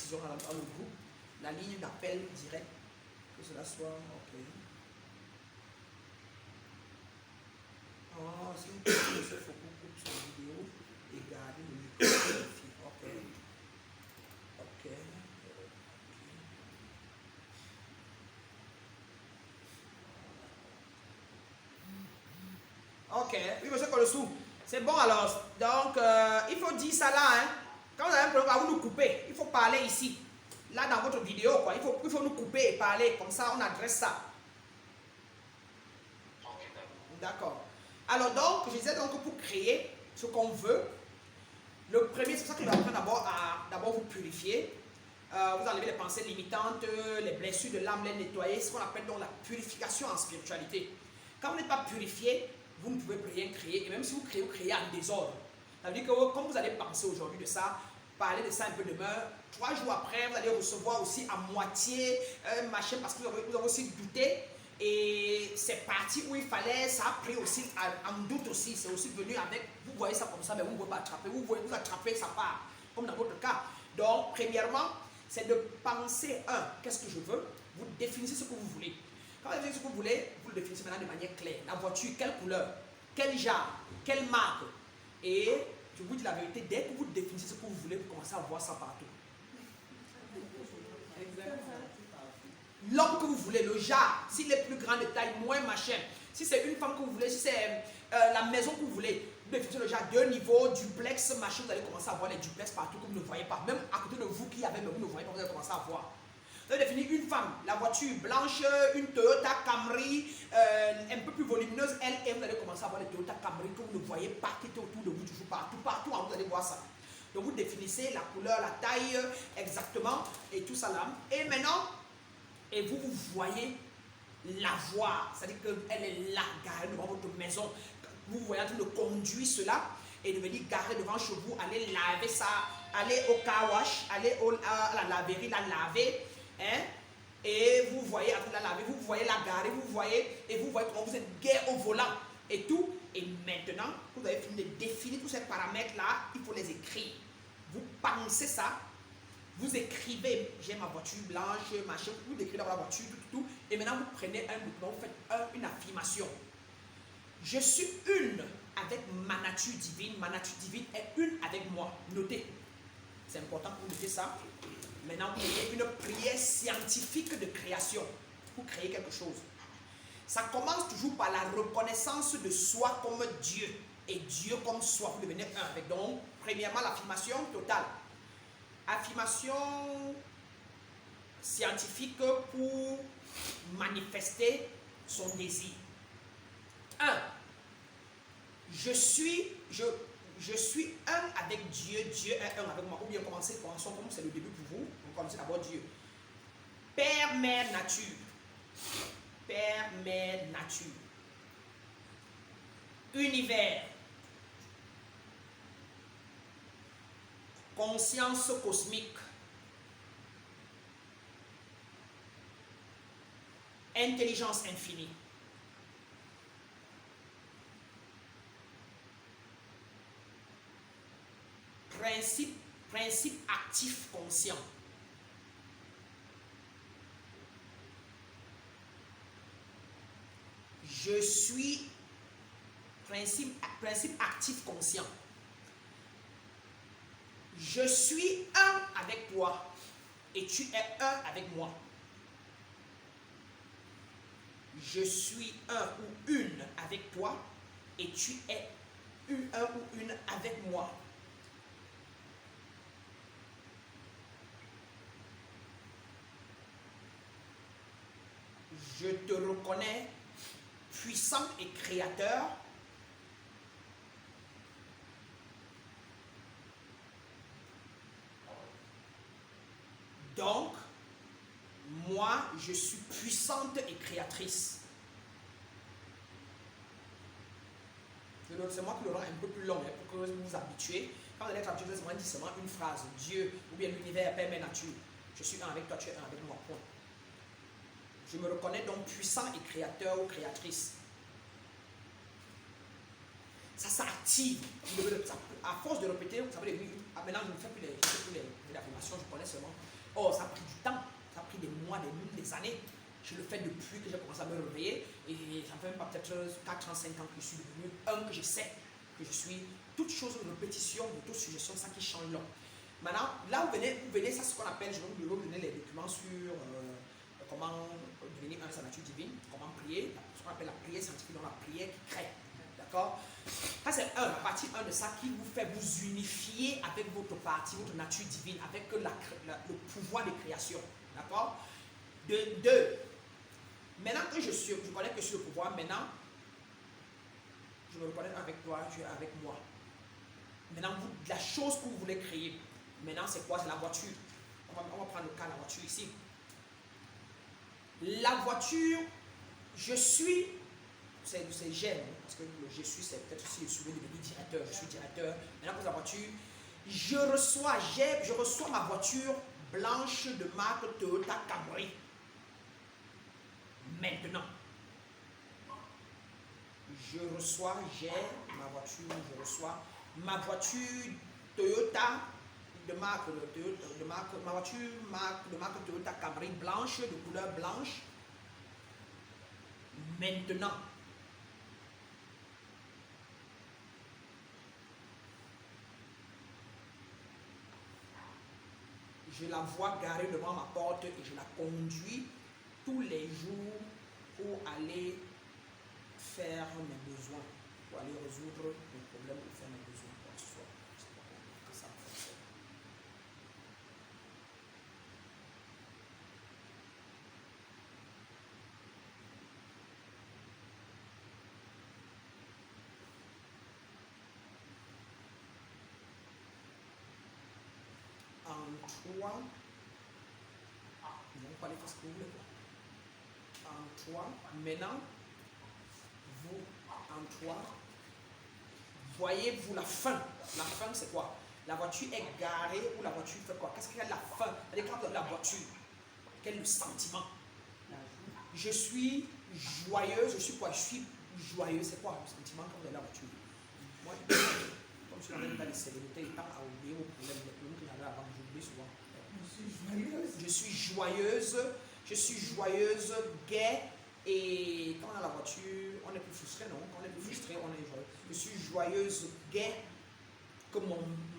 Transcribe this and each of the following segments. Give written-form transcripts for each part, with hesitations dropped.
précision dans le groupe. La ligne d'appel direct, que cela soit, ok. Oh, si vous pouvez ce faut qu'on coupe sur la vidéo et garder le micro. Ok. Ok. Ok. Oui, monsieur Colossou. C'est bon alors. Donc, il faut dire ça là. Hein. Quand vous avez un problème, vous nous coupez. Il faut parler ici. Là, dans votre vidéo, quoi. Il faut nous couper et parler. Comme ça, on adresse ça. D'accord. Alors donc, je disais donc pour créer ce qu'on veut, le premier, c'est ça que je vais apprendre d'abord vous purifier. Vous enlevez les pensées limitantes, les blessures de l'âme, les nettoyer, ce qu'on appelle donc la purification en spiritualité. Quand vous n'êtes pas purifié, vous ne pouvez rien créer. Et même si vous créez en désordre. Ça veut dire que comme vous allez penser aujourd'hui de ça, parler de ça un peu demain, 3 jours après, vous allez recevoir aussi à moitié un machin parce que vous avez aussi douté. Et c'est parti où il fallait, ça a pris aussi en doute aussi, c'est aussi venu avec, vous voyez ça comme ça, mais vous ne pouvez pas attraper, vous attrapez, ça part, comme dans votre cas. Donc, premièrement, c'est de penser, qu'est-ce que je veux? Vous définissez ce que vous voulez. Quand vous définissez ce que vous voulez, vous le définissez maintenant de manière claire. La voiture, quelle couleur? Quel genre? Quelle marque? Et je vous dis la vérité, dès que vous définissez ce que vous voulez, vous commencez à voir ça partout. L'homme que vous voulez, le genre, s'il est plus grand de taille, moins machin. Si c'est une femme que vous voulez, si c'est la maison que vous voulez, vous définissez le genre 2 niveaux, duplex, machin, vous allez commencer à voir les duplex partout que vous ne voyez pas. Même à côté de vous qui avez, mais vous ne voyez pas, vous allez commencer à voir. Vous allez définir une femme, la voiture blanche, une Toyota Camry, un peu plus volumineuse, elle, et vous allez commencer à voir les Toyota Camry que vous ne voyez pas, qui étaient autour de vous, toujours partout, vous allez voir ça. Donc vous définissez la couleur, la taille, exactement, et tout ça là. Et maintenant, et vous voyez la voir, c'est-à-dire qu'elle est là, garée devant votre maison. Vous voyez en train de conduire cela et de venir garer devant chez vous, aller laver ça, aller au car wash, aller à la laverie, la laver. Hein? Et vous voyez en train de la laver, vous voyez la garer, vous voyez comment vous êtes gai au volant et tout. Et maintenant, vous avez fini de définir tous ces paramètres-là, il faut les écrire. Vous pensez ça. Vous écrivez, j'ai ma voiture blanche, machin, vous décrivez dans la voiture, tout. Et maintenant, vous prenez un document, vous faites une affirmation. Je suis une avec ma nature divine est une avec moi. Notez. C'est important pour noter ça. Maintenant, vous mettez une prière scientifique de création. Vous créez quelque chose. Ça commence toujours par la reconnaissance de soi comme Dieu. Et Dieu comme soi. Vous devenez un avec. Donc, premièrement, l'affirmation totale. Affirmation scientifique pour manifester son désir. 1. Je suis un avec Dieu, Dieu est un avec moi. Ou bien commençons comme c'est le début pour vous. On commence d'abord Dieu. Père, mère, nature. Père, mère, nature. Univers. Conscience cosmique. Intelligence infinie. Principe actif conscient. Je suis principe actif conscient. Je suis un avec toi et tu es un avec moi. Je suis un ou une avec toi et tu es un ou une avec moi. Je te reconnais puissant et créateur. Donc, moi, je suis puissante et créatrice. C'est moi qui le rends un peu plus long pour que vous vous habituez. Quand vous allez être habitué, c'est seulement une phrase. Dieu, ou bien l'univers, Père, Mère, nature. Je suis un avec toi, tu es un avec moi. Point. Je me reconnais donc puissant et créateur ou créatrice. ça s'active. À force de répéter, vous savez, maintenant je ne fais plus les affirmations, je connais seulement. Oh, ça a pris du temps, ça a pris des mois, des nuits, des années. Je le fais depuis que j'ai commencé à me réveiller et ça fait même pas peut-être 4 ans, 5 ans que je suis devenu que je sais que je suis. Toute chose de répétition, de toute suggestion, ça qui change l'homme. Maintenant, là où vous venez, ça c'est ce qu'on appelle, je vais vous donner les documents sur comment devenir un sa nature divine, comment prier, ce qu'on appelle la prière scientifique, donc la prière qui crée. D'accord? Ça c'est la partie 1 de ça qui vous fait vous unifier avec votre partie, votre nature divine, avec le pouvoir de création. D'accord? Deux, maintenant que je connais que je suis le pouvoir, maintenant, je me reconnais avec toi, tu es avec moi. Maintenant, la chose que vous voulez créer, maintenant c'est quoi? C'est la voiture. On va prendre le cas de la voiture ici. La voiture, je suis, c'est j'aime, parce que le je suis, c'est peut-être aussi, je suis devenu directeur, je suis directeur. Maintenant pour la voiture, je reçois ma voiture blanche de marque Toyota Camry. Maintenant, j'ai ma voiture Toyota de marque Toyota Camry blanche, de couleur blanche. Maintenant, je la vois garée devant ma porte et je la conduis tous les jours pour aller faire mes besoins, pour aller résoudre mes problèmes, pour faire mes besoins. Quoi que ce soit. C'est ça. En toi, non pas les faire ce que vous voulez. En toi, maintenant, vous, en toi, voyez-vous la fin? La fin, c'est quoi? La voiture est garée ou la voiture fait quoi? Qu'est-ce qu'il y a de la fin? C'est-à-dire, la voiture, quel est le sentiment? Je suis joyeuse, je suis quoi? Je suis joyeuse, c'est quoi le sentiment quand vous avez la voiture? Moi, comme je suis dans un état de sérénité, étant à oublier aux problèmes, les problèmes que j'avais avant, j'oublie souvent. Je suis joyeuse, gaie, et quand on a la voiture, on est plus frustré, non? Quand on est plus frustré, on est joyeux. Je suis joyeuse, gaie, que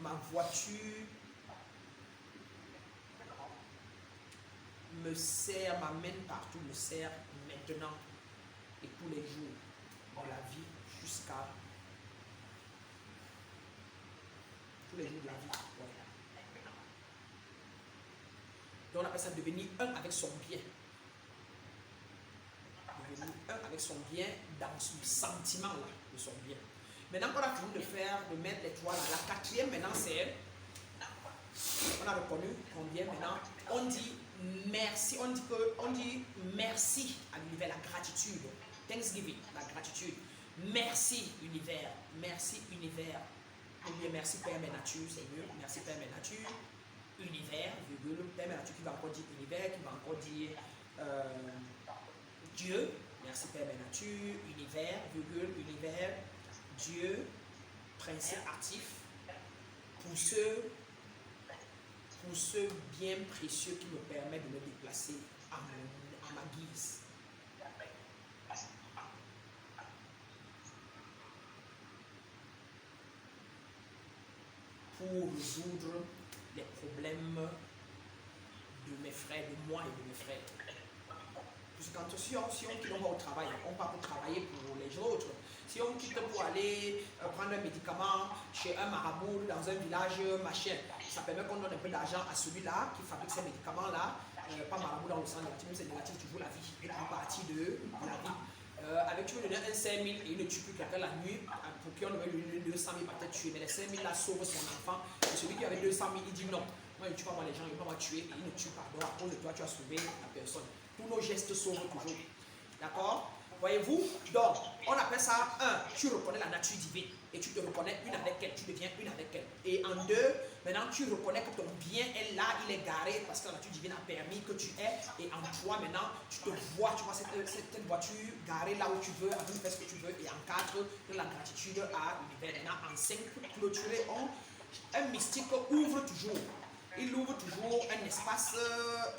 ma voiture me sert, m'amène partout, me sert maintenant et tous les jours dans la vie jusqu'à tous les jours de la vie. Ouais. Donc on appelle ça devenir un avec son bien. Devenir un avec son bien dans ce sentiment-là de son bien. Maintenant qu'on a fini de mettre l'étoile, la quatrième maintenant c'est, on a reconnu combien maintenant, on dit merci, on dit merci à l'univers, la gratitude, Thanksgiving, la gratitude. Merci univers, ou bien merci Père mes natures, c'est mieux, merci Père mes natures, univers, virgule, Père mes natures qui va encore dire univers, qui va encore dire Dieu, merci Père mes natures, univers, virgule, univers, Dieu, principe actif, pour ce bien précieux qui me permet de me déplacer à ma guise. Pour résoudre les problèmes de mes frères, de moi et de mes frères. Parce que si on va au travail, on part pour travailler pour les autres. Si on quitte pour aller prendre un médicament chez un marabout dans un village, machin, ça permet qu'on donne un peu d'argent à celui-là qui fabrique ces médicaments-là. Pas marabout dans le sens négatif, même c'est négatif, tu veux la vie, et une partie de la vie. Avec tu veux donner un 5 000 et il ne tue plus quelqu'un la nuit, pour qui on devait lui donner 200 000 peut-être tuer, mais les 5 000 là sauvent son enfant. Et celui qui avait 200 000, il dit non, moi je ne tue pas moi les gens, il ne va pas tuer, et il ne tue pas. Donc à cause de toi, tu as sauvé la personne. Tous nos gestes sauvent toujours. D'accord? Voyez-vous? Donc, on appelle ça, un, tu reconnais la nature divine et tu te reconnais une avec elle, tu deviens une avec elle. Et en deux, maintenant tu reconnais que ton bien est là, il est garé parce que la nature divine a permis que tu aies. Et en toi, maintenant, tu te vois, tu vois cette voiture garée là où tu veux, avec faire ce que tu veux. Et en quatre, de la gratitude à l'univers. Maintenant, en cinq, clôturer, un mystique ouvre toujours. Il ouvre toujours un espace,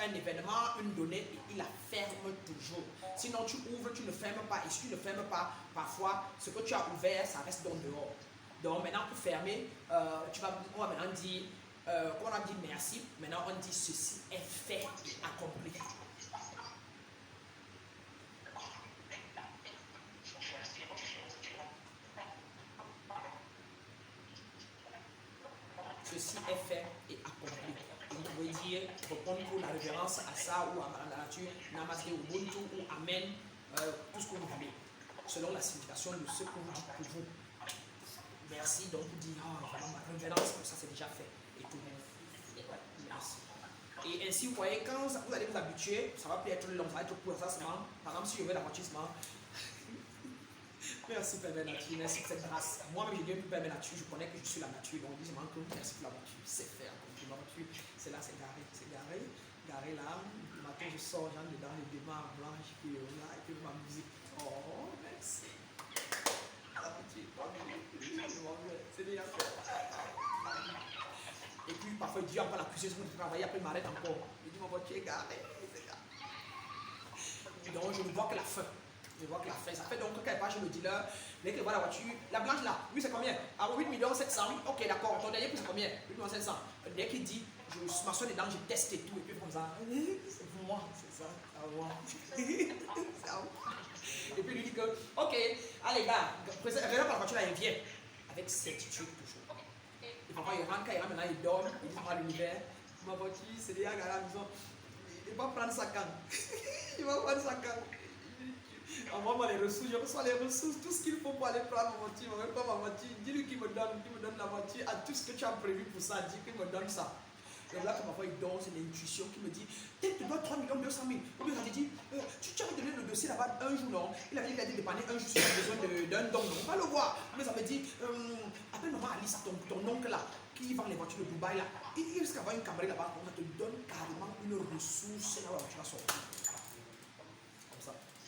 un événement, une donnée et il la ferme toujours. Sinon tu ouvres, tu ne fermes pas. Et si tu ne fermes pas, parfois ce que tu as ouvert, ça reste dans dehors. Donc maintenant pour fermer, on va maintenant dire, on a dit merci, maintenant on dit ceci est fait et accompli. Ceci est fait et accompli. Vous pouvez dire, répondre pour la révérence à ça ou à la nature, Namaste, Ubuntu ou Amen, tout ce que vous voulez, selon la signification de ce que vous dites pour vous. Merci, donc vous dites, vraiment ma révérence pour ça c'est déjà fait. Et tout. Merci. Et ainsi, vous voyez, quand vous allez vous habituer, ça va plus être long, ça va être pour ça seulement. Par exemple, si je veux la voiture seulement, merci Père Nature, merci pour cette grâce. Moi-même, je dis Père Nature, je connais que je suis la nature, donc je dis que merci pour la voiture, c'est fait. La voiture, c'est là, c'est garé, garé là. Le matin, je sors, j'entre dedans, les démarres blanches, puis là, et puis ma musique. Oh, merci. La voiture, c'est déjà fait. Et puis parfois, il dit encore la cuisine, je travaille, après il m'arrête encore. Il dit ma voiture est garée, c'est garé. Donc, je ne vois que la fin. Je vois que la fin, ça fait donc quelque part chez le dealer, dès que voit la voiture, la blanche là, lui c'est combien? Ah 8 700 000, ok d'accord, ton dernier prix c'est combien? 8 700 000. Dès qu'il dit, je m'assois dedans, je teste et tout, et puis comme ça, c'est pour moi, c'est ça, à moi. Et puis il lui dit que, ok, allez gars, regarde la voiture là, il vient, avec certitude toujours. Et parfois il rentre, quand il rentre maintenant, il dort, il dit à l'univers, ma voiture c'est déjà garé à la maison, il va prendre sa canne, il va prendre sa canne. Envoie-moi les ressources, je reçois les ressources, tout ce qu'il faut pour aller prendre ma voiture, même pas ma voiture. Dis-lui qu'il me donne la voiture, à tout ce que tu as prévu pour ça, dis qu'il me donne ça. Et là, que parfois il donne, c'est l'intuition qui me dit, peut-être tu dois 3 200 000. Ou bien il dit, tu avais donné le dossier là-bas un jour, non? Il avait dit qu'il a dépanné un jour, si tu as besoin d'un don, on va le voir. Mais ça me dit, appelle maman Alice, ton oncle là, qui vend les voitures de Dubaï là. Il risque d'avoir une caméra là-bas, on te donne carrément une ressource là où tu vas sortir.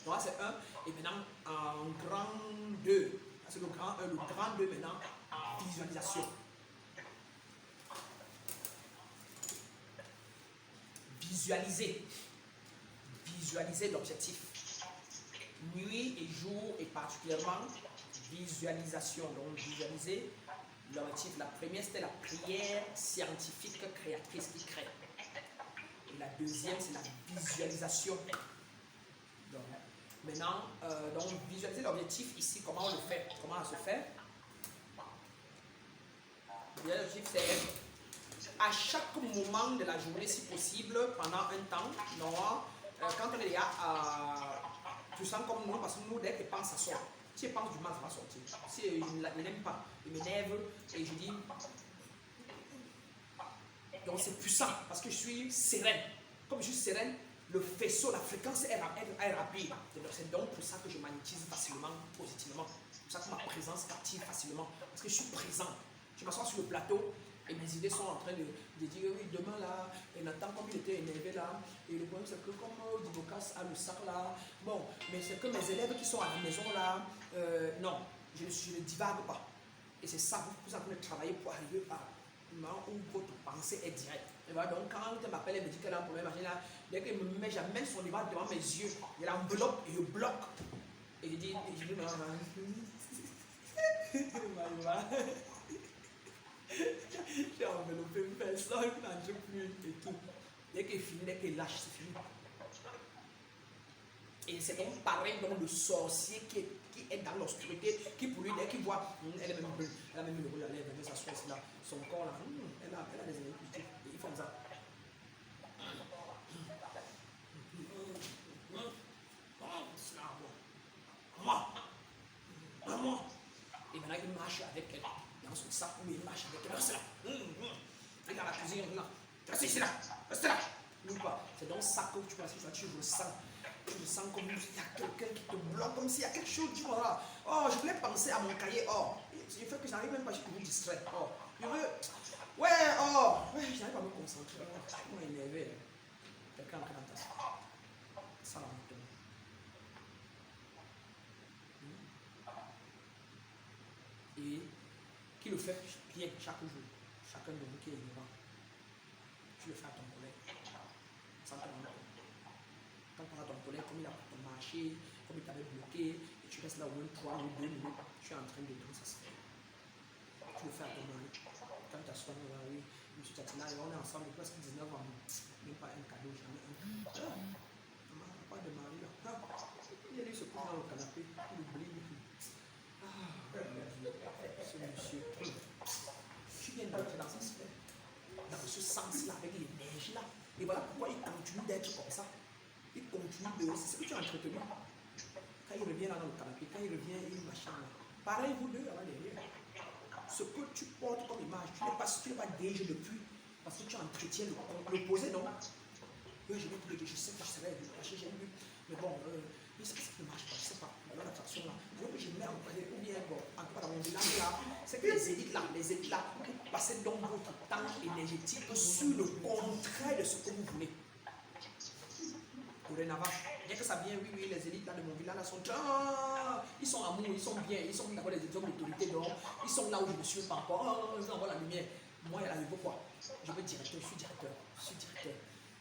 Donc là c'est 1, et maintenant en grand 2, c'est le grand 1, le grand 2 maintenant, visualisation. Visualiser l'objectif. Nuit et jour et particulièrement visualisation. Donc visualiser l'objectif. La première c'était la prière scientifique créatrice qui crée. Et la deuxième c'est la visualisation. Donc, maintenant, donc visualiser l'objectif ici, comment on le fait, comment on se fait. L'objectif c'est à chaque moment de la journée, si possible, pendant un temps, non, quand on est déjà tu sens comme nous, parce que nous, dès qu'il pense, ça sort. Si il pense du mal, ça va sortir. Si il n'aime pas, il m'énerve et je dis. Donc c'est puissant parce que je suis sereine. Comme je suis sereine, le faisceau, la fréquence est rapide. C'est donc pour ça que je magnétise facilement, positivement. C'est pour ça que ma présence active facilement. Parce que je suis présent. Je m'assois sur le plateau et mes idées sont en train de dire oui, demain là, et Nathan comme il était énervé là, et le problème c'est que comme Dibocas a le sac là, bon, mais c'est que mes élèves qui sont à la maison là, non, je ne divague pas. Et c'est ça, vous avez travailler pour arriver à un moment où votre pensée est directe. Et voilà, donc quand elle m'appelle, elle me dit qu'elle a un problème, là, dès qu'elle me met, j'amène son livre devant mes yeux, elle enveloppe et je bloque. Et je dis, j'ai enveloppé une personne qui n'en joue plus et tout. Dès qu'elle finit, dès qu'elle lâche, c'est fini. Et c'est donc pareil dans le sorcier qui est dans l'obscurité, qui pour lui, dès qu'il voit, elle a même le rouge à lèvres, elle s'assoit là, son corps là, elle a des énergies positives. Et ils font ça. Maman. Et maintenant il marche avec elle dans son sac, ou il marche avec elle. Reste là. Et dans la cuisine, là. Reste ici là. Reste là. Ou pas. C'est dans ça que tu passes, tu ressens Je sens comme il y a quelqu'un qui te bloque, comme s'il y a quelque chose, tu vois. Oh, je voulais penser à mon cahier. Oh, il fait que j'arrive même pas, je suis toujours distrait. Oh, je veux. Ouais, oh, ouais, j'arrive pas à me concentrer. Oh, je suis vraiment énervé. Quelqu'un en train d'entendre ça là maintenant. Et qui le fait bien chaque jour. Chacun de nous qui est vivant. Tu le fais à ton collègue. Sans te rendre compte. Quand tu as ton collègue, comme il a ton marché, comme il t'avait bloqué, et tu restes là au moins 3 ou 2 minutes, tu es en train de danser, ça se fait. Tu le fais à ton mari. Quand tu as soin de oui, monsieur Tatina, on est ensemble depuis presque 19 ans. Même pas un cadeau, jamais un. Pas de mari là. Il allait se coucher dans le canapé, il oublie. Ce monsieur, tu viens d'entrer dans sa sphère, dans ce sens-là, avec l'énergie là. Et voilà pourquoi il continue d'être comme ça. Il continue de. C'est ce que tu as entretenu. Quand il revient là dans le canapé, quand il revient, il machin là. Pareil, vous deux là derrière. Ce que tu portes comme image, tu n'es pas déjà depuis. Parce que tu entretiens l'opposé, non? Je vais te dire que je sais que je serais lâché, j'ai vu. Mais bon, ça ne marche pas, je ne sais pas. Alors l'attraction là. Alors que je mets en place, ou bien bon, encore dans mon village là, c'est que les élites là, vous passez donc votre temps énergétique sur le contraire de ce que vous voulez. Dorénavant, bien que ça vienne, oui, les élites là de mon village là sont ils sont amour, ils sont bien, ils sont d'abord les hommes d'autorité, donc ils sont là où je ne suis pas encore, ils envoient la lumière. Moi, il y a la niveau quoi? Je veux directeur, je suis directeur, je suis directeur,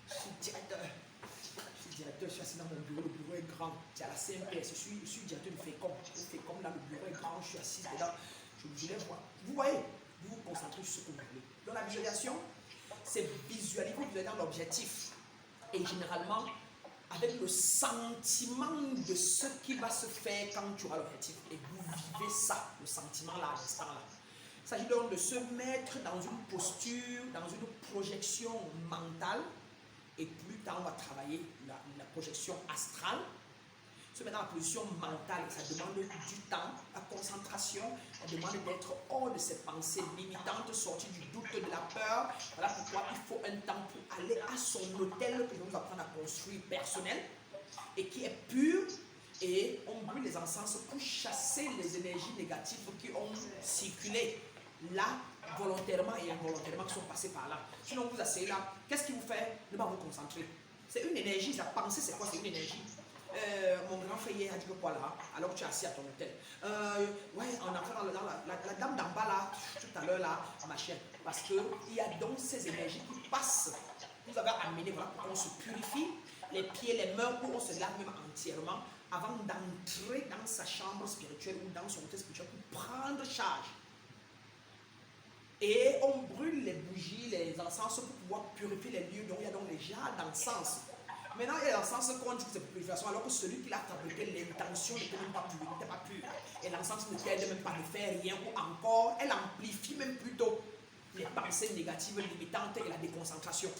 je suis directeur, je suis directeur, je suis assis dans mon bureau, le bureau est grand, c'est à la CMPS, je suis directeur du FECOM, là le bureau est grand, je suis assis dedans, je voulais voir. Vous voyez, vous vous concentrez sur ce que vous voulez. Dans la visualisation, c'est visualiser, vous visualisez dans l'objectif. Et généralement, avec le sentiment de ce qui va se faire quand tu auras l'objectif. Et vous vivez ça, le sentiment là, à l'instant là. Il s'agit donc de se mettre dans une posture, dans une projection mentale. Et plus tard, on va travailler la projection astrale. Se mettre dans la position mentale, ça demande du temps, la concentration, ça demande d'être hors de ses pensées limitantes, sortir du doute, de la peur. Voilà pourquoi il faut un temps pour aller à son hôtel que je vais vous apprendre à construire personnel et qui est pur. Et on brûle les encens pour chasser les énergies négatives qui ont circulé là, volontairement et involontairement, qui sont passées par là. Sinon, vous asseyez là, qu'est-ce qui vous fait ne pas vous concentrer? C'est une énergie, la pensée, c'est quoi? C'est une énergie. Mon grand frère hier a dit que quoi là, alors que tu es assis à ton hôtel. Ouais, on a fait la dame d'en bas là, tout à l'heure là, machin. Parce qu'il y a donc ces énergies qui passent. Vous avez amené, voilà, pour qu'on se purifie les pieds, les mains, pour qu'on se lave même entièrement avant d'entrer dans sa chambre spirituelle ou dans son hôtel spirituel pour prendre charge. Et on brûle les bougies, les encens pour pouvoir purifier les lieux. Donc il y a donc les jarres d'encens. Maintenant, il y a l'encens qu'on dit que c'est pour purification, alors que celui qui l'a fabriqué, l'intention n'était même pas pure, n'était pas pure. Et l'encens ne t'aide même pas à ne faire rien, ou encore, elle amplifie même plutôt les pensées négatives limitantes et la déconcentration.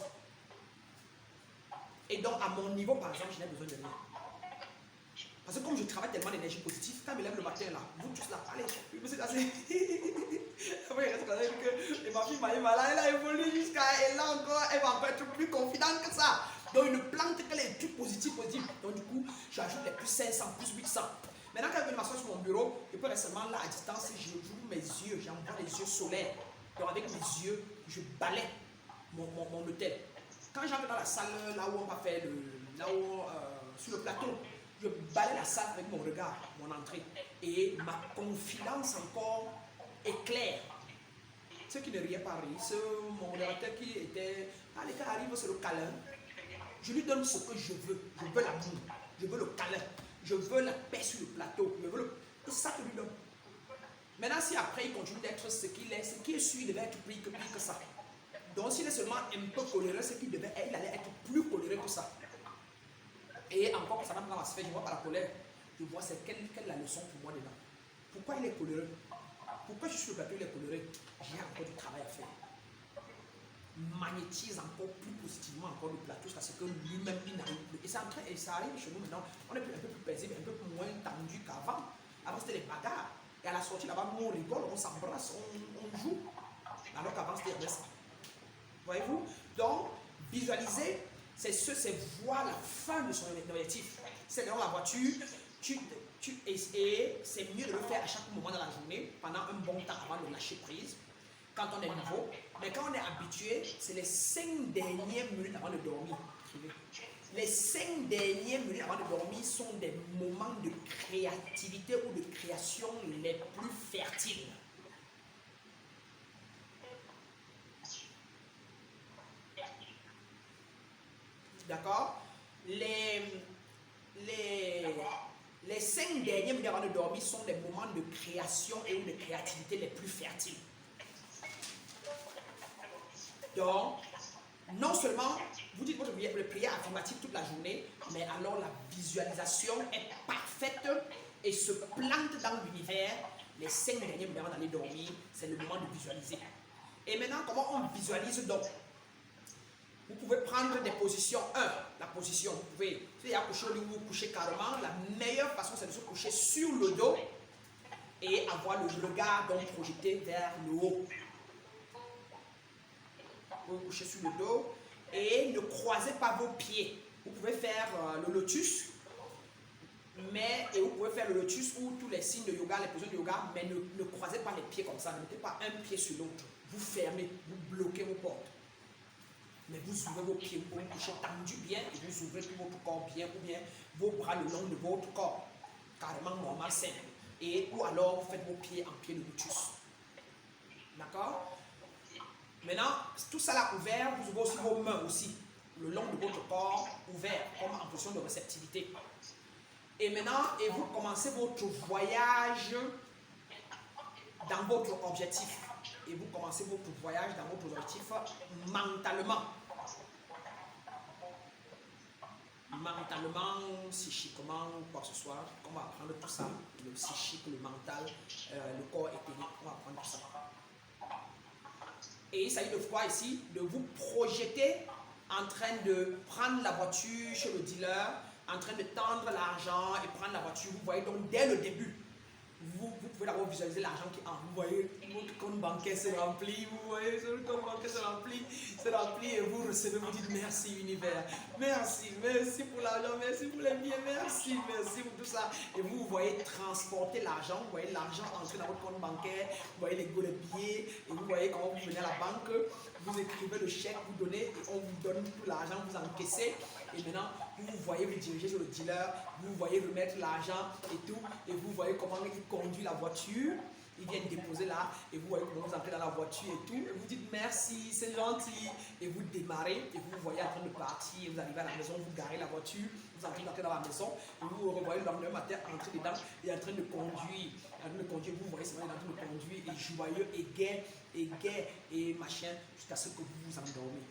Et donc, à mon niveau, par exemple, je n'ai besoin de rien. Parce que comme je travaille tellement d'énergie positive, quand je me lève le matin là, vous tous là, allez, je me suis assez. Après, il reste quand même que ma fille m'a malade, elle a évolué jusqu'à elle là encore, elle va encore être plus confidente que ça. Donc une plante qu'elle est plus positive. Donc du coup, j'ajoute les plus 500, plus 800. Maintenant, quand elle vient m'asseoir sur mon bureau, je peux rester seulement là à distance, j'ouvre mes yeux, j'envoie les yeux solaires. Donc avec mes yeux, je balaie mon hôtel. Quand j'entre dans la salle, là où on va faire sur le plateau, je balaie la salle avec mon regard, mon entrée. Et ma confidence encore est claire. Ceux qui ne riaient pas rient, mon modérateur qui était, quand les gars arrivent, c'est le câlin. Je lui donne ce que je veux. Je veux l'amour, je veux le câlin, je veux la paix sur le plateau, je veux le... C'est ça que je lui donne. Maintenant, si après il continue d'être ce qu'il est sûr, il devait être plus que ça. Donc s'il est seulement un peu coléreux, ce qu'il devait être, il allait être plus coléreux que ça. Et encore, ça va dans la sphère, je ne vois pas la colère. Je vois c'est quelle est la leçon pour moi dedans. Pourquoi il est coléreux? Pourquoi je suis sur le plateau, il est coléreux? J'ai encore du travail à faire. Magnétise encore plus positivement encore le plateau jusqu'à ce que lui-même il n'arrive plus. Et ça arrive chez nous maintenant. On est un peu plus paisible, un peu moins tendu qu'avant. Avant c'était des bagarres. Et à la sortie là-bas, nous on rigole, on s'embrasse, on joue. Alors qu'avant c'était ça. Voyez-vous? Donc, visualiser, c'est voir la fin de son objectif. C'est dans la voiture, et c'est mieux de le faire à chaque moment dans la journée, pendant un bon temps avant de lâcher prise, quand on est nouveau. Mais quand on est habitué, c'est les 5 dernières minutes avant de dormir. Les 5 dernières minutes avant de dormir sont des moments de créativité ou de création les plus fertiles. D'accord? Les 5 dernières minutes avant de dormir sont des moments de création et de créativité les plus fertiles. Donc, non seulement vous dites votre prière affirmative toute la journée, mais alors la visualisation est parfaite et se plante dans l'univers. Les 5 dernières minutes avant d'aller dormir, c'est le moment de visualiser. Et maintenant, comment on visualise donc? Vous pouvez prendre des positions. La position, vous pouvez, si vous coucher au lit ou vous couchez carrément, la meilleure façon c'est de se coucher sur le dos et avoir le regard donc projeté vers le haut. Vous vous couchez sur le dos et ne croisez pas vos pieds. Vous pouvez faire le lotus, et vous pouvez faire le lotus ou tous les signes de yoga, les positions de yoga, mais ne croisez pas les pieds comme ça, ne mettez pas un pied sur l'autre. Vous fermez, vous bloquez vos portes. Mais vous ouvrez vos pieds, vous couchez tendu bien et vous ouvrez tout votre corps bien, ou bien vos bras le long de votre corps, carrément normal, simple. Ou alors vous faites vos pieds en pied de lotus. D'accord? Maintenant, tout ça là ouvert, vous ouvrez aussi vos mains aussi, le long de votre corps, ouvert, comme en position de réceptivité. Et maintenant, vous commencez votre voyage dans votre objectif. Et vous commencez votre voyage dans votre objectif mentalement. Mentalement, psychiquement, quoi que ce soit. On va apprendre tout ça. Le psychique, le mental, le corps éthérique. On va apprendre tout ça. Et il s'agit de quoi ici? De vous projeter en train de prendre la voiture chez le dealer, en train de tendre l'argent et prendre la voiture. Vous voyez donc dès le début, vous pouvez d'abord visualiser l'argent qui entre. Vous voyez, votre compte bancaire se remplit, vous voyez, votre compte bancaire se remplit et vous recevez, vous dites merci univers, merci pour l'argent, merci pour les biens, merci pour tout ça. Et vous voyez transporter l'argent, vous voyez l'argent entrer dans votre compte bancaire, vous voyez les billets, et vous voyez comment vous venez à la banque, vous écrivez le chèque, vous donnez, et on vous donne tout l'argent, vous encaissez. Et maintenant, vous voyez vous diriger sur le dealer, vous voyez remettre l'argent et tout, et vous voyez comment il conduit la voiture, il vient déposer là, et vous voyez comment vous entrez dans la voiture et tout, et vous dites merci, c'est gentil, et vous démarrez, et vous voyez en train de partir, vous arrivez à la maison, vous garez la voiture, vous entrez dans la maison, et vous revoyez le lendemain matin entrer dedans, et en train de conduire, vous voyez c'est vrai, il est en train de conduire, et joyeux, et gai, et machin, jusqu'à ce que vous vous endormez.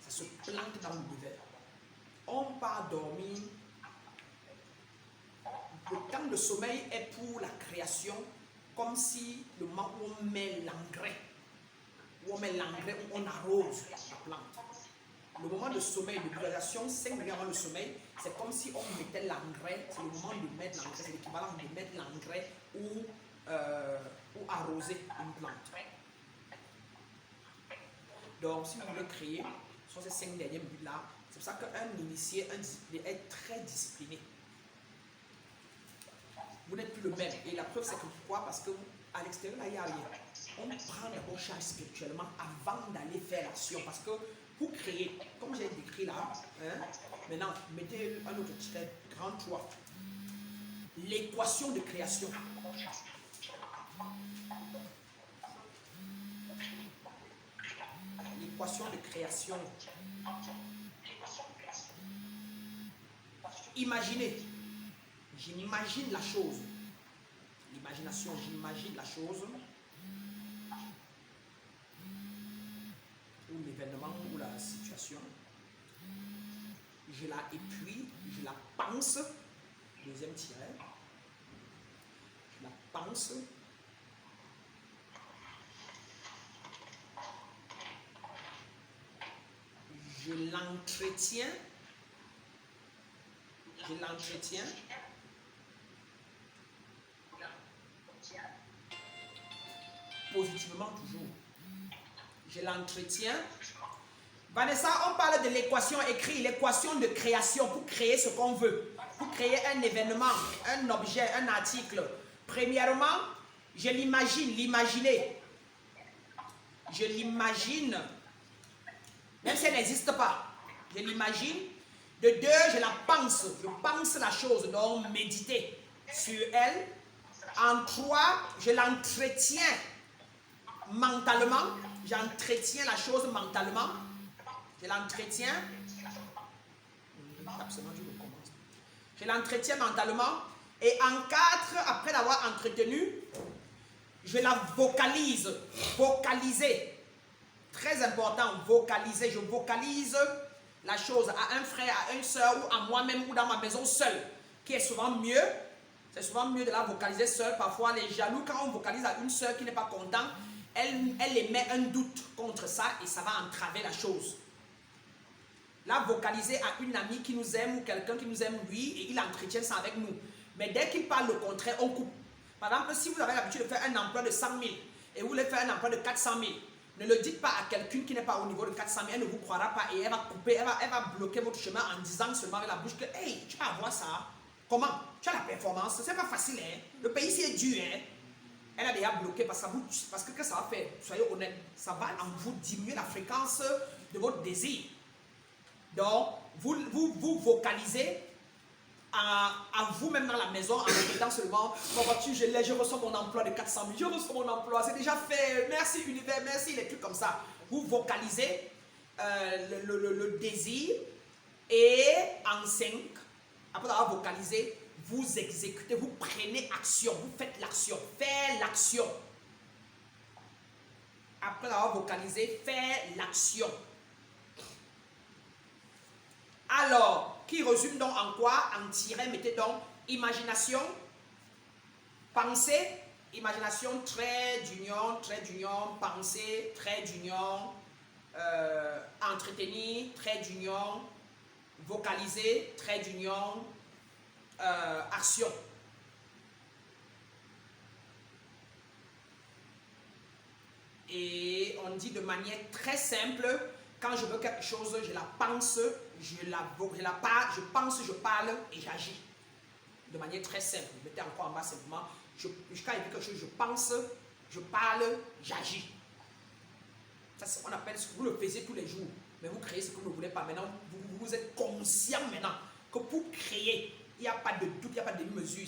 Se plante dans l'univers. On part dormir. Le temps de sommeil est pour la création, comme si le moment où on met l'engrais, où on arrose la plante. Le moment de sommeil, de visualisation, 5 minutes avant le sommeil, c'est comme si on mettait l'engrais, c'est le moment de mettre l'engrais, c'est l'équivalent de mettre l'engrais ou arroser une plante. Donc, si vous voulez créer, sur ces 5 dernières minutes-là, c'est pour ça qu'un initié, un discipliné est très discipliné. Vous n'êtes plus le même. Et la preuve, c'est que pourquoi? Parce qu'à l'extérieur, là, il n'y a rien. On prend d'abord charge spirituellement avant d'aller faire l'action. Parce que pour créer, comme j'ai décrit là, maintenant, mettez un autre trait, grand 3. L'équation de création. L'équation de création. Imaginez. J'imagine la chose. L'imagination, j'imagine la chose. Ou l'événement, ou la situation. Je la épuise, je la pense. Deuxième tiret. Je la pense. Je l'entretiens. Je l'entretiens. Positivement toujours. Je l'entretiens. Vanessa, on parle de l'équation écrite, l'équation de création pour créer ce qu'on veut. Pour créer un événement, un objet, un article. Premièrement, je l'imagine, l'imaginer. Je l'imagine, même si elle n'existe pas. Je l'imagine. De deux, je la pense. Je pense la chose, donc méditer sur elle. En trois, je l'entretiens mentalement. J'entretiens la chose mentalement. Je l'entretiens. Je l'entretiens mentalement. Et en quatre, après l'avoir entretenu, je la vocalise. Vocaliser. Très important, vocaliser. Je vocalise la chose à un frère, à une soeur ou à moi-même ou dans ma maison seule, qui est souvent mieux. C'est souvent mieux de la vocaliser seule. Parfois, les jaloux, quand on vocalise à une soeur qui n'est pas contente, elle émet un doute contre ça et ça va entraver la chose. La vocaliser à une amie qui nous aime ou quelqu'un qui nous aime lui et il entretient ça avec nous. Mais dès qu'il parle le contraire, on coupe. Par exemple, si vous avez l'habitude de faire un emploi de 100 000 et vous voulez faire un emploi de 400 000, ne le dites pas à quelqu'un qui n'est pas au niveau de 400 000, elle ne vous croira pas et elle va couper, elle va bloquer votre chemin en disant seulement avec la bouche que hey, tu vas avoir ça. Comment? Tu as la performance, c'est pas facile, hein? Le pays ici est dur, hein? Elle a déjà bloqué parce que que ça va faire, soyez honnête, ça va en vous diminuer la fréquence de votre désir. Donc, vous vocalisez à vous-même dans la maison en répétant seulement ma voiture, je reçois mon emploi de 400 000, je reçois mon emploi, c'est déjà fait, merci univers, merci, les trucs comme ça. Vous vocalisez le désir et en 5, après avoir vocalisé, vous exécutez, vous prenez action, vous faites l'action, faites l'action. Après avoir vocalisé, faites l'action. Alors, qui résume donc en quoi? En tiret, mettez donc imagination, pensée, imagination, trait d'union, pensée, trait d'union, entretenir, trait d'union, vocaliser, trait d'union, action. Et on dit de manière très simple, quand je veux quelque chose, je la pense, je pense, je parle et j'agis. De manière très simple. Mettez encore en bas simplement. Quand il y a quelque chose, je pense, je parle, j'agis. Ça, c'est ce qu'on appelle, vous le faisiez tous les jours, mais vous créez ce que vous ne voulez pas. Maintenant, vous êtes conscient maintenant que pour créer, il n'y a pas de doute, il n'y a pas de mesure.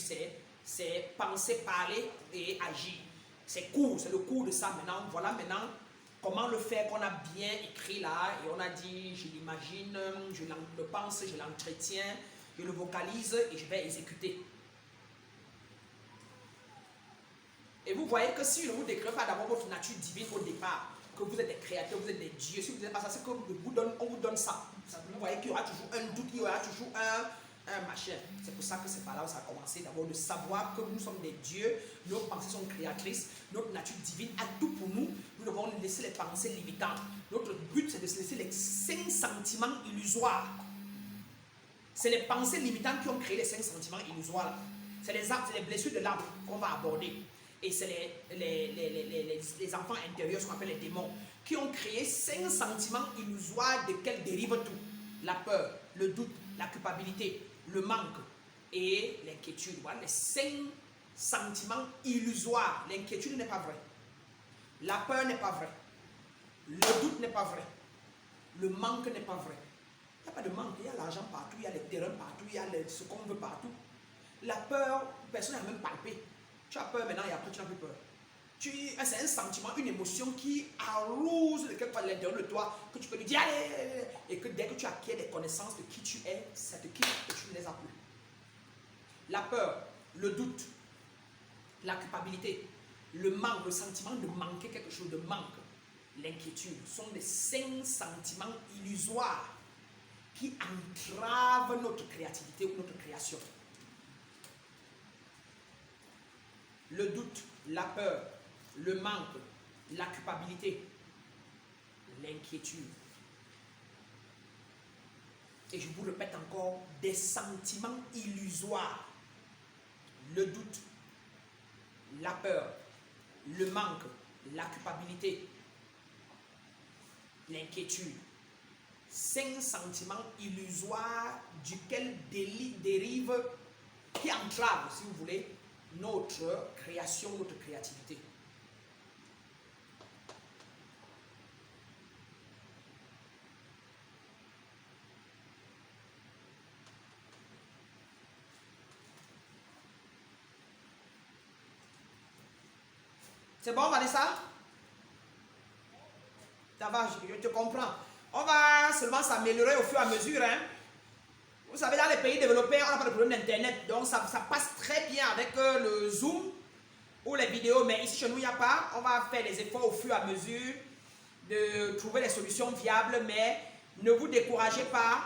C'est penser, parler et agir. C'est court, c'est le cours de ça maintenant. Voilà maintenant comment le faire qu'on a bien écrit là. Et on a dit, je l'imagine, je le pense, je l'entretiens, je le vocalise et je vais exécuter. Et vous voyez que si je ne vous décris pas d'abord votre nature divine au départ, que vous êtes des créateurs, vous êtes des dieux, si vous n'êtes pas ça, c'est qu'on vous donne ça. Vous voyez qu'il y aura toujours un doute, il y aura toujours un machin. C'est pour ça que c'est par là où ça a commencé, d'abord de savoir que nous sommes des dieux, nos pensées sont créatrices, notre nature divine a tout pour nous, nous devons laisser les pensées limitantes. Notre but, c'est de se laisser les 5 sentiments illusoires. C'est les pensées limitantes qui ont créé les 5 sentiments illusoires. C'est les blessures de l'âme qu'on va aborder. Et c'est les enfants intérieurs, ce qu'on appelle les démons, qui ont créé 5 sentiments illusoires desquels dérive tout. La peur, le doute, la culpabilité, le manque et l'inquiétude. Voilà les 5 sentiments illusoires. L'inquiétude n'est pas vraie. La peur n'est pas vraie. Le doute n'est pas vrai. Le manque n'est pas vrai. Il n'y a pas de manque. Il y a l'argent partout, il y a les terrains partout, il y a ce qu'on veut partout. La peur, personne n'a même palpé. Tu as peur maintenant et après tu n'as plus peur. C'est un sentiment, une émotion qui arrose de quelque part à l'intérieur de toi, que tu peux lui dire allez, et que dès que tu acquiers des connaissances de qui tu es, ça te quitte et tu ne les as plus. La peur, le doute, la culpabilité, le manque, le sentiment de manquer quelque chose, de manque, l'inquiétude, sont les 5 sentiments illusoires qui entravent notre créativité ou notre création. Le doute, la peur, le manque, la culpabilité, l'inquiétude. Et je vous répète encore, des sentiments illusoires. Le doute, la peur, le manque, la culpabilité, l'inquiétude. 5 sentiments illusoires duquel dérive, qui entravent, si vous voulez, notre création, notre créativité. C'est bon, Vanessa? Ça va, je te comprends. On va seulement s'améliorer au fur et à mesure. Hein? Vous savez, dans les pays développés, on n'a pas de problème d'Internet. Donc, ça passe très bien avec le Zoom ou les vidéos. Mais ici, chez nous, il n'y a pas. On va faire des efforts au fur et à mesure de trouver des solutions viables. Mais ne vous découragez pas.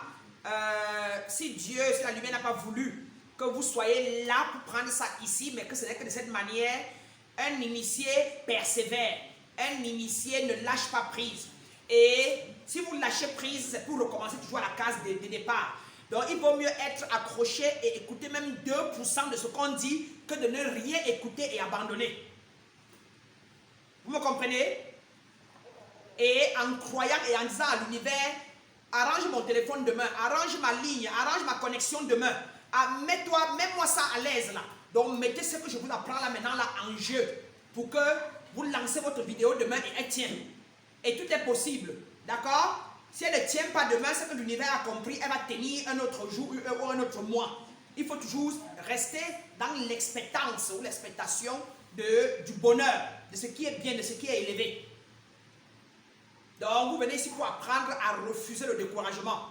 Si la lumière n'a pas voulu que vous soyez là pour prendre ça ici, mais que ce n'est que de cette manière, un initié persévère. Un initié ne lâche pas prise. Et si vous lâchez prise, c'est pour recommencer toujours à la case de départ. Donc, il vaut mieux être accroché et écouter même 2% de ce qu'on dit que de ne rien écouter et abandonner. Vous me comprenez? Et en croyant et en disant à l'univers, arrange mon téléphone demain, arrange ma ligne, arrange ma connexion demain. Mets-moi ça à l'aise là. Donc, mettez ce que je vous apprends là maintenant là en jeu pour que vous lancez votre vidéo demain et elle tienne. Et tout est possible. D'accord? Si elle ne tient pas demain, c'est que l'univers a compris, elle va tenir un autre jour ou un autre mois. Il faut toujours rester dans l'expectance ou l'expectation du bonheur, de ce qui est bien, de ce qui est élevé. Donc, vous venez ici pour apprendre à refuser le découragement.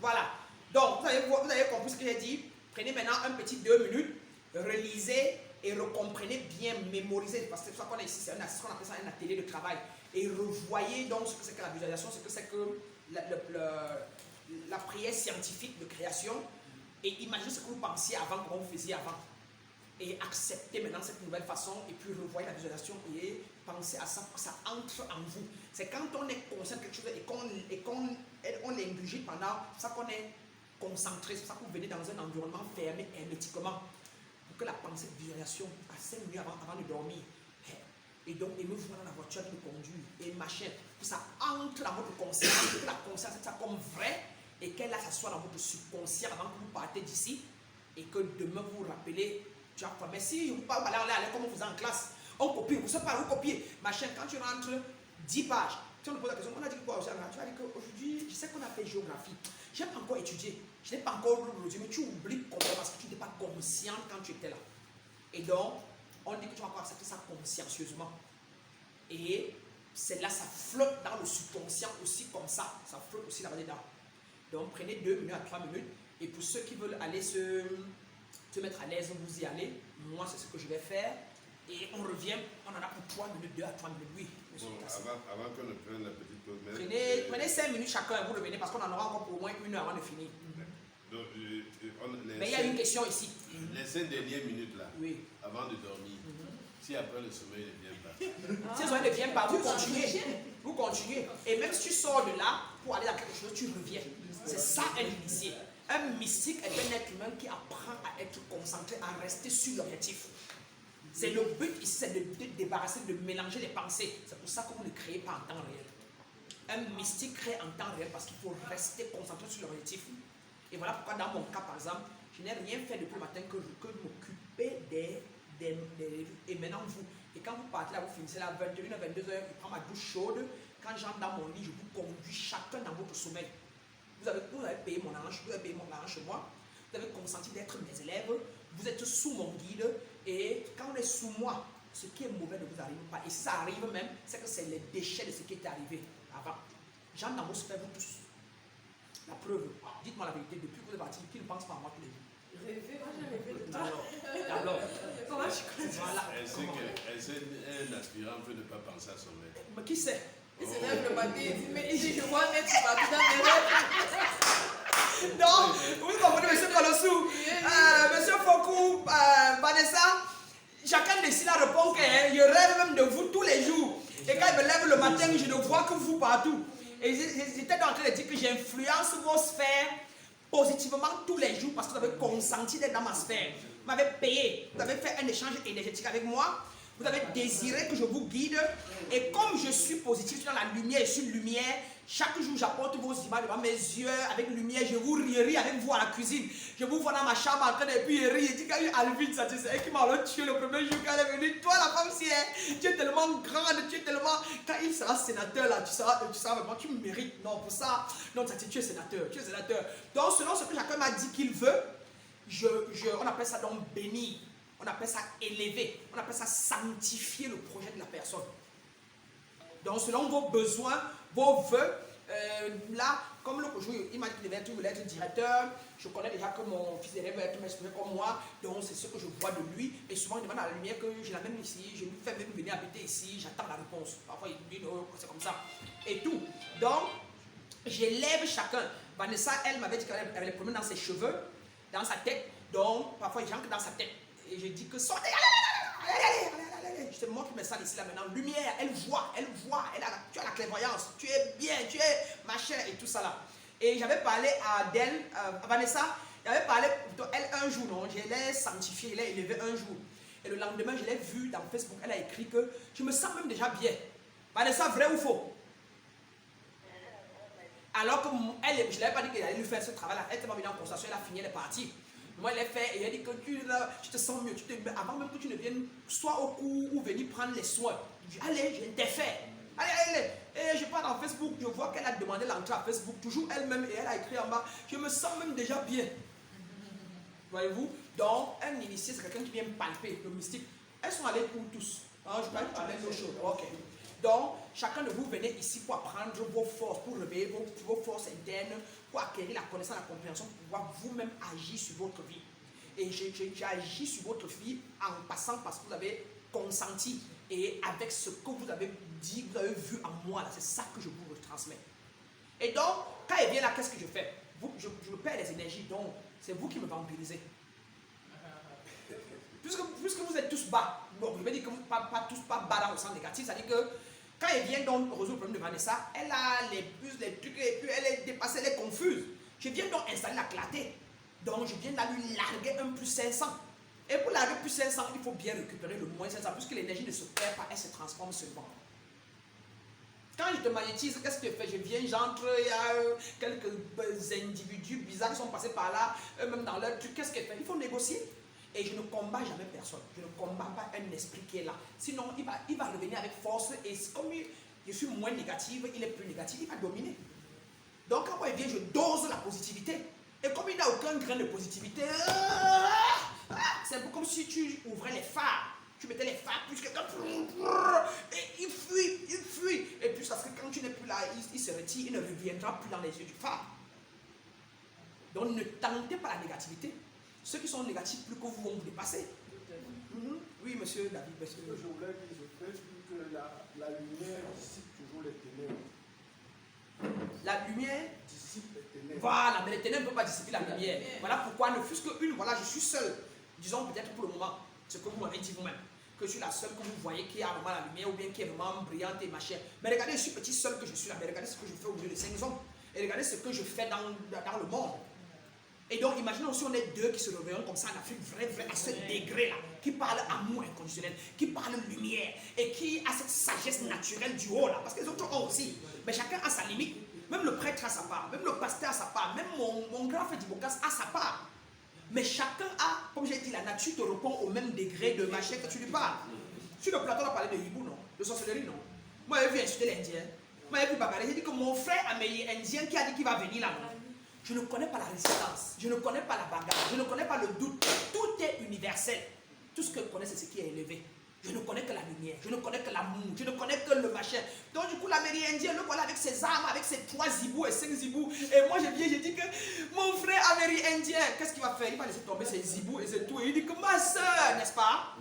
Voilà. Donc, vous avez compris ce que j'ai dit. Prenez maintenant un petit 2 minutes, relisez et recomprenez bien, mémorisez. Parce que c'est ça qu'on a ici, c'est ce qu'on appelle ça un atelier de travail. Et revoyez donc ce que c'est que la visualisation, ce que c'est que la prière scientifique de création. Et imaginez ce que vous pensiez avant, comment vous faisiez avant. Et acceptez maintenant cette nouvelle façon. Et puis revoyez la visualisation et pensez à ça pour que ça entre en vous. C'est quand on est conscient de quelque chose et qu'on l'ingurgite pendant, c'est ça qu'on est concentré. C'est ça que vous venez dans un environnement fermé hermétiquement. Pour que la pensée de visualisation, à 5 minutes avant de dormir, et donc, et me voir dans la voiture qui me conduit, et machin, que ça entre dans votre conscience, que la conscience est ça comme vrai, et qu'elle là, ça soit dans votre subconscient avant que vous partez d'ici, et que demain vous vous rappelez, tu as pas, mais si vous parlez, comme on faisait en classe, on copie, vous savez pas, vous copiez, machin, quand tu rentres 10 pages, tu me poses la question, on a dit quoi, tu vas dire qu'aujourd'hui, je sais qu'on a fait géographie, je n'ai pas encore étudié, je n'ai pas encore lu, mais tu oublies complètement parce que tu n'étais pas conscient quand tu étais là. Et donc, on dit que tu vas encore accepter ça consciencieusement. Et c'est là, ça flotte dans le subconscient aussi comme ça. Ça flotte aussi là-dedans. Donc, prenez 2 minutes à 3 minutes. Et pour ceux qui veulent aller se mettre à l'aise, vous y allez. Moi, c'est ce que je vais faire. Et on revient, on en a pour 3 minutes, 2 à 3 minutes. Oui. Bon, avant qu'on ne prenne la petite pause. Prenez 5 minutes chacun et vous revenez parce qu'on en aura encore pour au moins 1 heure avant de finir. Donc, mais il y a une question ici. Les 5 dernières minutes là, oui, avant de dormir, si après le sommeil ne vient pas. Si le sommeil ne vient pas, vous continuez. Vous continuez. Et même si tu sors de là pour aller dans quelque chose, tu reviens. C'est ça un initié. Un mystique est un être humain qui apprend à être concentré, à rester sur l'objectif. C'est le but ici, c'est de débarrasser, de mélanger les pensées. C'est pour ça que vous ne créez pas en temps réel. Un mystique crée en temps réel parce qu'il faut rester concentré sur l'objectif. Et voilà pourquoi dans mon cas, par exemple, je n'ai rien fait depuis le matin que m'occuper des... Et maintenant, vous, et quand vous partez là, vous finissez là, 21h, 22h, je prends ma douche chaude. Quand j'entre dans mon lit, je vous conduis chacun dans votre sommeil. Vous avez payé mon argent, vous avez payé mon argent chez moi. Vous avez consenti d'être mes élèves. Vous êtes sous mon guide. Et quand on est sous moi, ce qui est mauvais ne vous arrive pas. Et si ça arrive même, c'est que c'est les déchets de ce qui est arrivé avant. J'entre dans vos sphères, vous tous. La preuve, dites-moi la vérité, depuis que vous êtes parti, qui ne pense pas à moi tous les jours? Rêver, moi j'ai rêvé de toi. Alors, comment je connais voilà. Elle sait un aspirant peut ne pas penser à son maître. Mais qui sait? Il se lève le matin et dit, mais ici je vois mettre partout dans mes rêves. Donc, vous comprenez, monsieur Colossou, monsieur Fokou, Vanessa, chacun de ici là répond que je rêve même de vous tous les jours. Et quand je me lève le matin, je ne vois que vous partout. Et j'étais en train de dire que j'influence vos sphères positivement tous les jours parce que vous avez consenti d'être dans ma sphère. Vous m'avez payé, vous avez fait un échange énergétique avec moi. Vous avez désiré que je vous guide. Et comme je suis positif, je suis dans la lumière, je suis lumière. Chaque jour, j'apporte vos images devant mes yeux avec lumière. Je vous ris avec vous à la cuisine. Je vous vois dans ma chambre en train de puis rire. Je dis qu'il y a eu Alvin, ça, c'est elle qui m'a tué le premier jour quand elle est venue. Toi, la femme, si tu es tellement grande, tu es tellement. Quand il sera sénateur, là, tu seras vraiment, tu mérites. Non, pour ça, non, tu es sénateur. Tu es sénateur. Donc, selon ce que chacun m'a dit qu'il veut, on appelle ça donc bénir. On appelle ça élever. On appelle ça sanctifier le projet de la personne. Donc, selon vos besoins, vos vœux, là, comme l'autre jour, il m'a dit qu'il devait être directeur. Je connais déjà que mon fils aîné va être m'exprimer comme moi. Donc, c'est ce que je vois de lui. Et souvent, il demande à la lumière que je l'amène ici. Je lui fais même venir habiter ici. J'attends la réponse. Parfois, il dit non, c'est comme ça. Et tout. Donc, j'élève chacun. Vanessa, elle m'avait dit qu'elle avait les problèmes dans ses cheveux, dans sa tête. Donc, parfois, j'entre dans sa tête. Et je dis que sortez, allez. Je te montre mes salles ici, là, maintenant. Lumière, elle voit, tu as la clairvoyance, tu es bien, tu es machin et tout ça là. Et j'avais parlé à Adèle, à Vanessa, j'avais parlé, elle un jour, non, je l'ai sanctifiée, je l'ai élevée un jour. Et le lendemain, je l'ai vue dans Facebook, elle a écrit que je me sens même déjà bien. Vanessa, vrai ou faux? Alors que elle, je ne l'avais pas dit qu'elle allait lui faire ce travail-là. Elle était pas venue en consultation, elle a fini, elle est partie. Moi, elle l'a fait et elle dit que tu te sens mieux. Avant même que tu ne viennes soit au cours ou venir prendre les soins. Je dis, allez, je t'ai fait. Allez. Et je pars dans Facebook, je vois qu'elle a demandé l'entrée à Facebook, toujours elle-même, et elle a écrit en bas, je me sens même déjà bien. Voyez-vous? Donc, un initié, c'est quelqu'un qui vient palper, le mystique. Elles sont allées pour tous. Hein, je parle de même chose. Ok. Donc, chacun de vous venez ici pour apprendre vos forces, pour réveiller vos forces internes, pour acquérir la connaissance, la compréhension, pour pouvoir vous-même agir sur votre vie. Et j'ai agi sur votre vie en passant parce que vous avez consenti. Et avec ce que vous avez dit, vous avez vu en moi, c'est ça que je vous retransmets. Et donc, quand il vient là, qu'est-ce que je fais? Je perds les énergies, donc c'est vous qui me vampirisez. Puisque vous êtes tous bas, bon, je vais dire que vous n'êtes pas tous pas bas dans le sens négatif, c'est-à-dire que quand elle vient donc résoudre le problème de Vanessa, elle a les puces, les trucs, et puis elle est dépassée, elle est confuse. Je viens donc installer la clarté. Donc je viens de lui larguer un plus 500. Et pour larguer plus 500, il faut bien récupérer le moins 500, puisque l'énergie ne se perd pas, elle se transforme seulement. Quand je te magnétise, qu'est-ce que je fais? Je viens, j'entre, il y a quelques individus bizarres qui sont passés par là, eux-mêmes dans leur truc, qu'est-ce qu'ils font? Il faut négocier. Et je ne combats jamais personne. Je ne combats pas un esprit qui est là. Sinon, il va revenir avec force. Et comme je suis moins négative, il est plus négatif, il va dominer. Donc, quand il vient, je dose la positivité. Et comme il n'a aucun grain de positivité, c'est un peu comme si tu ouvrais les phares. Tu mettais les phares, puis quelqu'un. Et il fuit. Et puis, parce que quand tu n'es plus là, il se retire, il ne reviendra plus dans les yeux du phare. Donc, ne tentez pas la négativité. Ceux qui sont négatifs, plus que vous vont vous dépasser. Oui, monsieur David. Monsieur. Je voulais dire, je fais que la lumière dissipe toujours les ténèbres. La lumière Dissipe les ténèbres. Voilà, mais les ténèbres ne peuvent pas dissiper la lumière. Voilà pourquoi, ne fût-ce qu'une, voilà, je suis seul. Disons peut-être pour le moment, ce que vous m'avez dit vous-même, que je suis la seule que vous voyez qui a vraiment la lumière ou bien qui est vraiment brillante et machin. Mais regardez, je suis petit seul que je suis là, mais regardez ce que je fais au milieu de 5 hommes. Et regardez ce que je fais dans le monde. Et donc, imaginons si on est deux qui se réveillent comme ça en Afrique, vrai, à ce degré-là, qui parlent amour inconditionnel, qui parlent lumière, et qui a cette sagesse naturelle du haut, là, parce que les autres ont aussi. Mais chacun a sa limite. Même le prêtre a sa part, même le pasteur a sa part, même mon grand frère Dibocas a sa part. Mais chacun a, comme j'ai dit, la nature te répond au même degré de machin que tu lui parles. Sur le plateau, on a parlé de hibou, non? De sorcellerie, non? Moi, j'ai vu insulter l'Indien. Moi, j'ai vu bagarrer. J'ai dit que mon frère Amélie Indien qui a dit qu'il va venir là, non? Je ne connais pas la résistance, je ne connais pas la bagarre, je ne connais pas le doute. Tout est universel. Tout ce que je connais, c'est ce qui est élevé. Je ne connais que la lumière, je ne connais que l'amour, je ne connais que le machin. Donc du coup, l'Amérindien, le voilà avec ses armes, avec ses 3 zibous et 5 zibous. Et moi, je viens, je dis que mon frère Amérindien, qu'est-ce qu'il va faire? Il va laisser tomber ses zibous et ses tout. Et il dit que ma soeur, n'est-ce pas?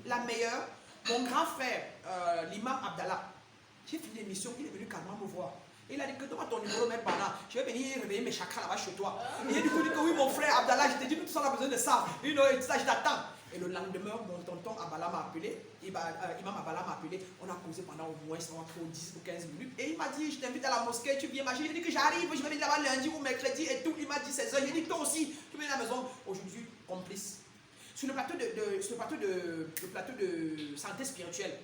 La meilleure, mon grand frère, l'imam Abdallah, j'ai fini l'émission, il est venu calmement me voir. Il a dit que donne-moi ton numéro même pendant. Je vais venir réveiller mes chakras là-bas chez toi. Et il a dit que oui, mon frère Abdallah, je t'ai dit que tout ça, on a besoin de ça. Et ça, je t'attends. Et le lendemain, mon tonton Abala m'a appelé. Imam Abala m'a appelé. On a causé pendant au moins 10 ou 15 minutes. Et il m'a dit, je t'invite à la mosquée, tu viens marcher. J'ai dit que j'arrive, je vais venir là-bas lundi ou mercredi et tout. Il m'a dit 16h. J'ai dit toi aussi, tu viens à la maison. Aujourd'hui, complice. Sur le plateau de santé spirituelle,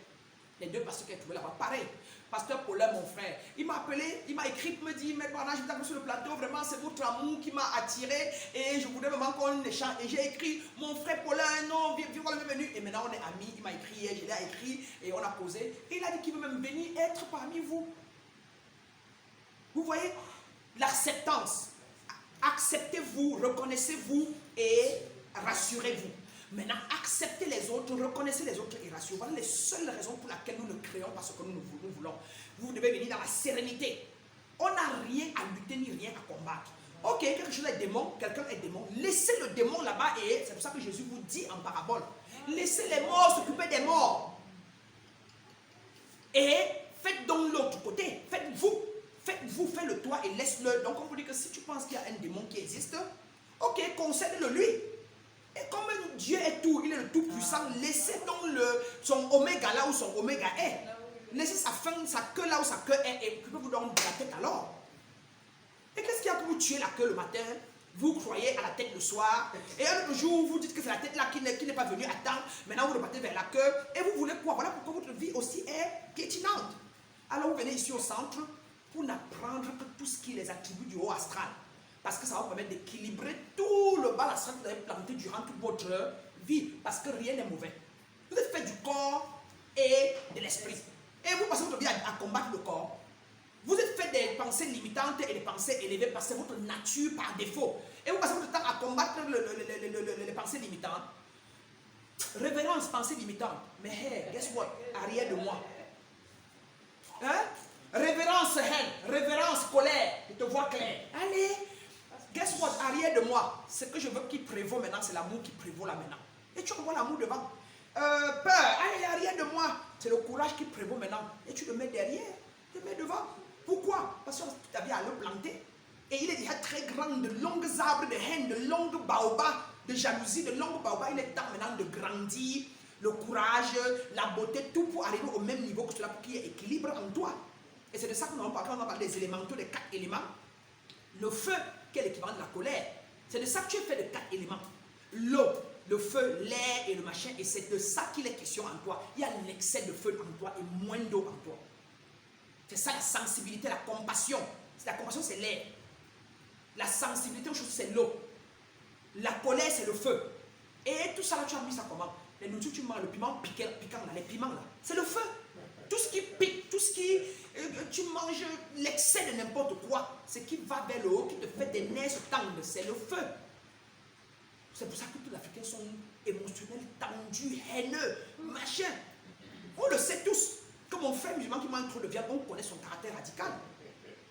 les deux pasteurs qui ont trouvé là-bas, pareil. Pasteur Paulin, mon frère, il m'a appelé, il m'a écrit pour me dire, mais voilà, je vous appelle sur le plateau, vraiment c'est votre amour qui m'a attiré et je voudrais vraiment qu'on échange. Et j'ai écrit, mon frère Paulin, non, viens voir le menu. Et maintenant on est amis, il m'a écrit hier, je l'ai écrit et on a causé. Et il a dit qu'il veut même venir être parmi vous. Vous voyez, l'acceptance. Acceptez-vous, reconnaissez-vous et rassurez-vous. Maintenant, acceptez les autres, reconnaissez les autres et rassurez-vous. Voilà les seules raisons pour lesquelles nous ne créons pas ce que nous voulons. Vous devez venir dans la sérénité. On n'a rien à lutter ni rien à combattre. Ok, quelque chose est démon, quelqu'un est démon. Laissez le démon là-bas et c'est pour ça que Jésus vous dit en parabole. Laissez les morts s'occuper des morts. Et faites donc l'autre côté. Faites-vous, fais-le toi et laisse-le. Donc on vous dit que si tu penses qu'il y a un démon qui existe, ok, concède-le lui. Et comme Dieu est tout, il est le tout-puissant, laissez donc son oméga là où son oméga est. Laissez sa fin, sa queue là où sa queue est et occupez-vous donc de la tête alors. Et qu'est-ce qu'il y a pour vous tuer la queue le matin? Vous croyez à la tête le soir. Et un autre jour, vous dites que c'est la tête là qui n'est pas venue à temps. Maintenant, vous repartez vers la queue. Et vous voulez quoi? Voilà pourquoi votre vie aussi est piétinante. Alors, vous venez ici au centre pour n'apprendre que tout ce qui est les attributs du haut astral. Parce que ça va vous permettre d'équilibrer tout le bas astral que vous avez planté durant toute votre vie. Parce que rien n'est mauvais. Vous êtes fait du corps et de l'esprit. Et vous passez votre vie à combattre le corps. Vous êtes fait des pensées limitantes et des pensées élevées parce que c'est votre nature par défaut. Et vous passez votre temps à combattre les pensées limitantes. Révérence, pensée limitante. Mais hey, guess what? Arrière de moi. Hein? Révérence, haine. Révérence, colère. Je te vois clair. Allez. Guess what? Arrière de moi. Ce que je veux qui prévaut maintenant, c'est l'amour qui prévaut là maintenant. Et tu envoies l'amour devant. Peur. Allez, arrière de moi. C'est le courage qui prévaut maintenant. Et tu le mets derrière. Tu le mets devant. Pourquoi? Parce que tu avais à le planter. Et il est déjà très grand, de longues arbres de haine, de longues baobabs, de jalousie, de longues baobabs. Il est temps maintenant de grandir, le courage, la beauté, tout pour arriver au même niveau que cela, pour qu'il y ait équilibre en toi. Et c'est de ça que nous allons parler. On va parler des élémentaux, des 4 éléments. Le feu, qui est l'équivalent de la colère. C'est de ça que tu es fait de 4 éléments. L'eau, le feu, l'air et le machin. Et c'est de ça qu'il est question en toi. Il y a l'excès de feu en toi et moins d'eau en toi. C'est ça la sensibilité, la compassion. La compassion, c'est l'air. La sensibilité aux choses, c'est l'eau. La colère, c'est le feu. Et tout ça, là, tu as mis ça comment? Les nourritures, tu manges le piment piquant, là, les piments, là. C'est le feu. Tout ce qui pique, tout ce qui... tu manges l'excès de n'importe quoi. Ce qui va vers le haut, qui te fait des nerfs se tendre, c'est le feu. C'est pour ça que tous les Africains sont émotionnels, tendus, haineux, machin. On le sait tous. Comme mon frère musulman qui mange trop de viande, on connaît son caractère radical.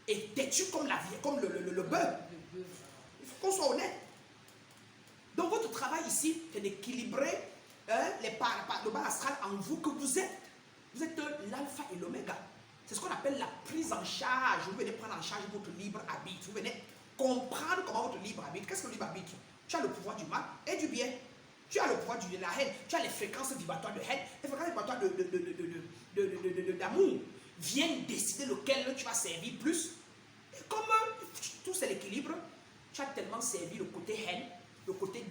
Et têtu comme la vie, comme le bœuf. Il faut qu'on soit honnête. Donc votre travail ici, c'est d'équilibrer le bas astral en vous que vous êtes. Vous êtes l'alpha et l'oméga. C'est ce qu'on appelle la prise en charge. Vous venez prendre en charge votre libre arbitre. Vous venez comprendre comment votre libre arbitre. Qu'est-ce que le libre arbitre? Tu as le pouvoir du mal et du bien. Tu as le pouvoir de la haine. Tu as les fréquences vibratoires de haine, les fréquences vibratoires d'amour. Viens décider lequel tu vas servir plus. Et comme tout c'est l'équilibre, tu as tellement servi le côté haine, le côté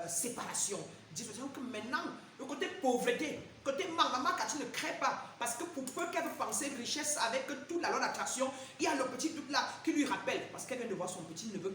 séparation. Disons que maintenant, le côté pauvreté, le côté manque, tu ne crées pas. Parce que pour peu qu'elle veut penser richesse avec toute la loi d'attraction, il y a le petit doute là qui lui rappelle. Parce qu'elle vient de voir son petit neveu qui est